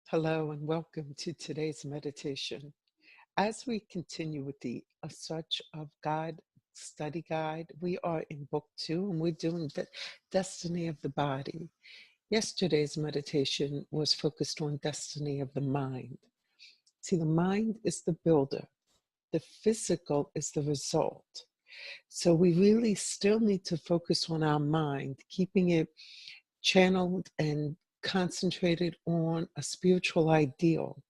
Hello and welcome to today's meditation. As we continue with the A Search of God study guide, we are in book 2 and we're doing the destiny of the body. Yesterday's meditation was focused on destiny of the mind. See, the mind is the builder, the physical is the result. So we really still need to focus on our mind, keeping it channeled and concentrated on a spiritual ideal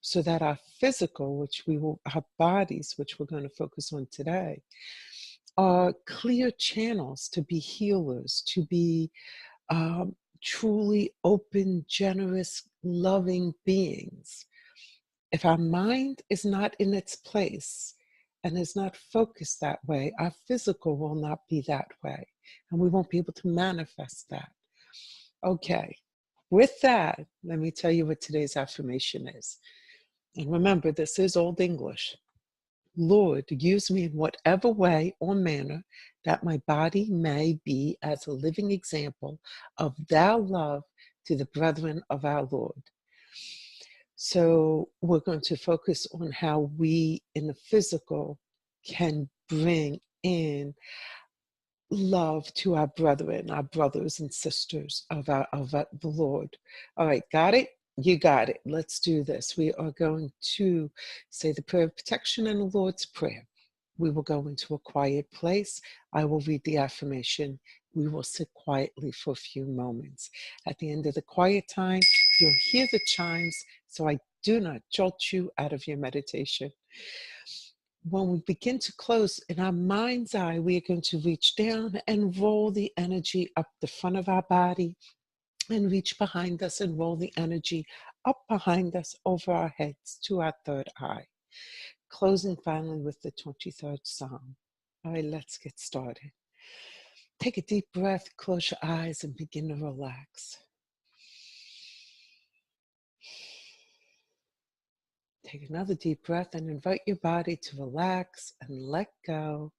so that our physical, our bodies, which we're going to focus on today, are clear channels to be healers, to be truly open, generous, loving beings. If our mind is not in its place and is not focused that way, our physical will not be that way, and we won't be able to manifest that. Okay, with that, let me tell you what today's affirmation is. And remember, this is Old English. Lord, use me in whatever way or manner that my body may be as a living example of thou love to the brethren of our Lord. So we're going to focus on how we in the physical can bring in love to our brethren, our brothers and sisters of the Lord. All right, got it? You got it. Let's do this. We are going to say the prayer of protection and the Lord's Prayer. We will go into a quiet place. I will read the affirmation. We will sit quietly for a few moments. At the end of the quiet time, you'll hear the chimes, so I do not jolt you out of your meditation. When we begin to close, in our mind's eye, we are going to reach down and roll the energy up the front of our body and reach behind us and roll the energy up behind us over our heads to our third eye. Closing finally with the 23rd Psalm. All right, let's get started. Take a deep breath, close your eyes, and begin to relax. Take another deep breath and invite your body to relax and let go.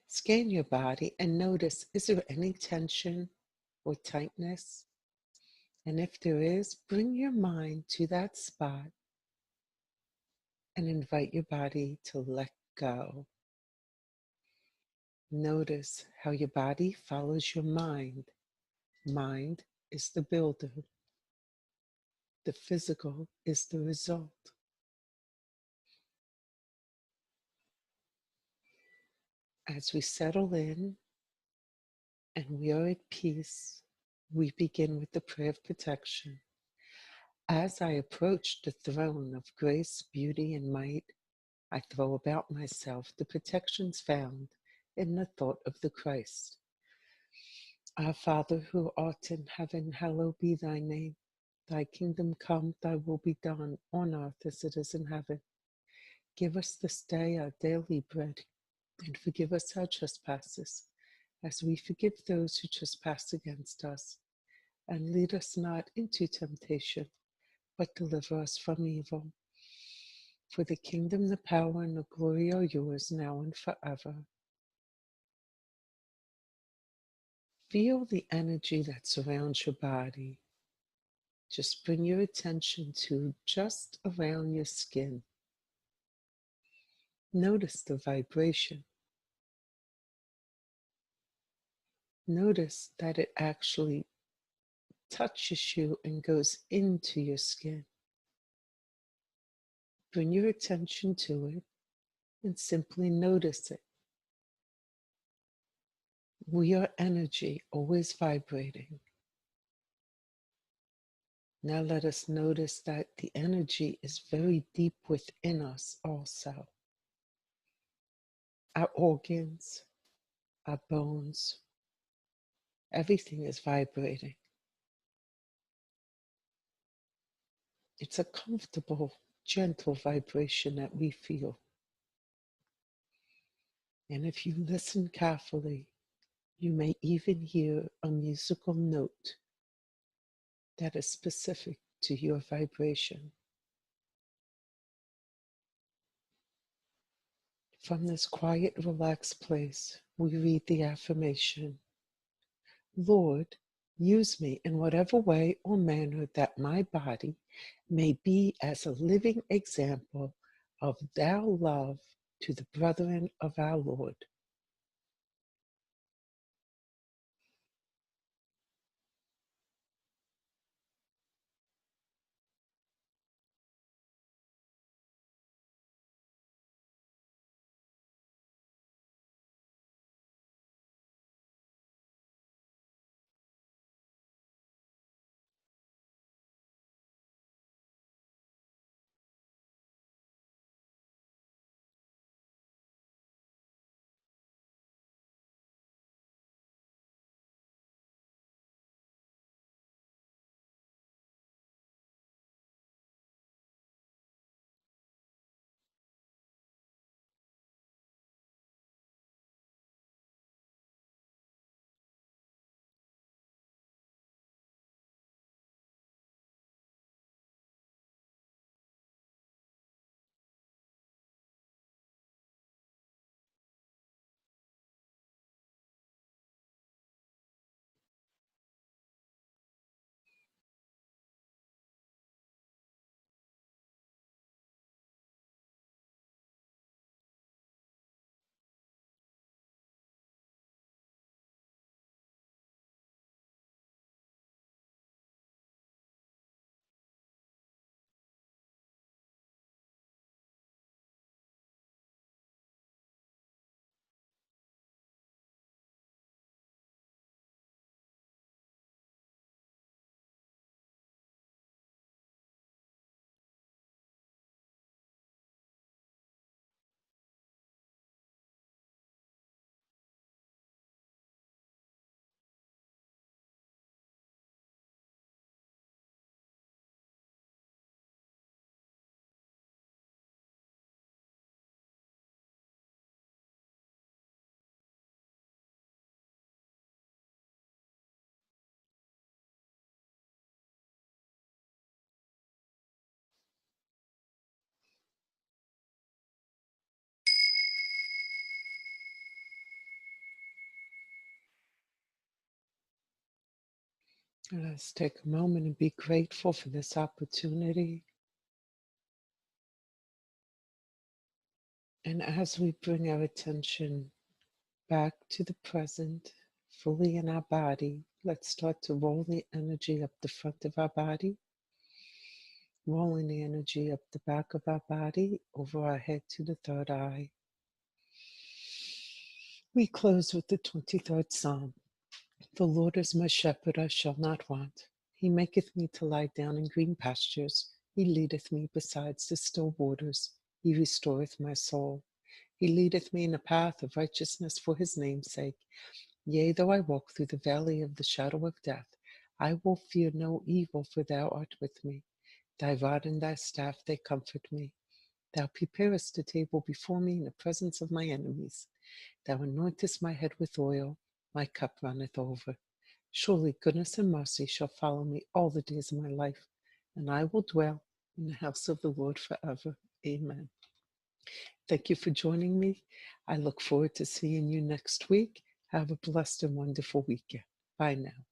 Scan your body and notice, is there any tension or tightness? And if there is, bring your mind to that spot and invite your body to let go. Notice how your body follows your mind. Mind is the builder. The physical is the result. As we settle in and we are at peace, we begin with the prayer of protection. As I approach the throne of grace, beauty, and might, I throw about myself the protections found in the thought of the Christ. Our Father who art in heaven, hallowed be thy name. Thy kingdom come, thy will be done on earth as it is in heaven. Give us this day our daily bread, and forgive us our trespasses, as we forgive those who trespass against us. And lead us not into temptation, but deliver us from evil. For the kingdom, the power, and the glory are yours now and forever. Feel the energy that surrounds your body. Just bring your attention to just around your skin. Notice the vibration. Notice that it actually touches you and goes into your skin. Bring your attention to it and simply notice it. We are energy, always vibrating. Now let us notice that the energy is very deep within us also. Our organs, our bones, everything is vibrating. It's a comfortable, gentle vibration that we feel. And if you listen carefully, you may even hear a musical note that is specific to your vibration. From this quiet, relaxed place, we read the affirmation. Lord, Use me in whatever way or manner that my body may be as a living example of thou love to the brethren of our Lord. Let's take a moment and be grateful for this opportunity. And as we bring our attention back to the present, fully in our body, let's start to roll the energy up the front of our body, rolling the energy up the back of our body, over our head to the third eye. We close with the 23rd Psalm. The Lord is my shepherd, I shall not want. He maketh me to lie down in green pastures. He leadeth me beside the still waters. He restoreth my soul. He leadeth me in a path of righteousness for his name's sake. Yea, though I walk through the valley of the shadow of death, I will fear no evil, for thou art with me. Thy rod and thy staff, they comfort me. Thou preparest a table before me in the presence of my enemies. Thou anointest my head with oil, my cup runneth over. Surely goodness and mercy shall follow me all the days of my life, and I will dwell in the house of the Lord forever. Amen. Thank you for joining me. I look forward to seeing you next week. Have a blessed and wonderful weekend. Bye now.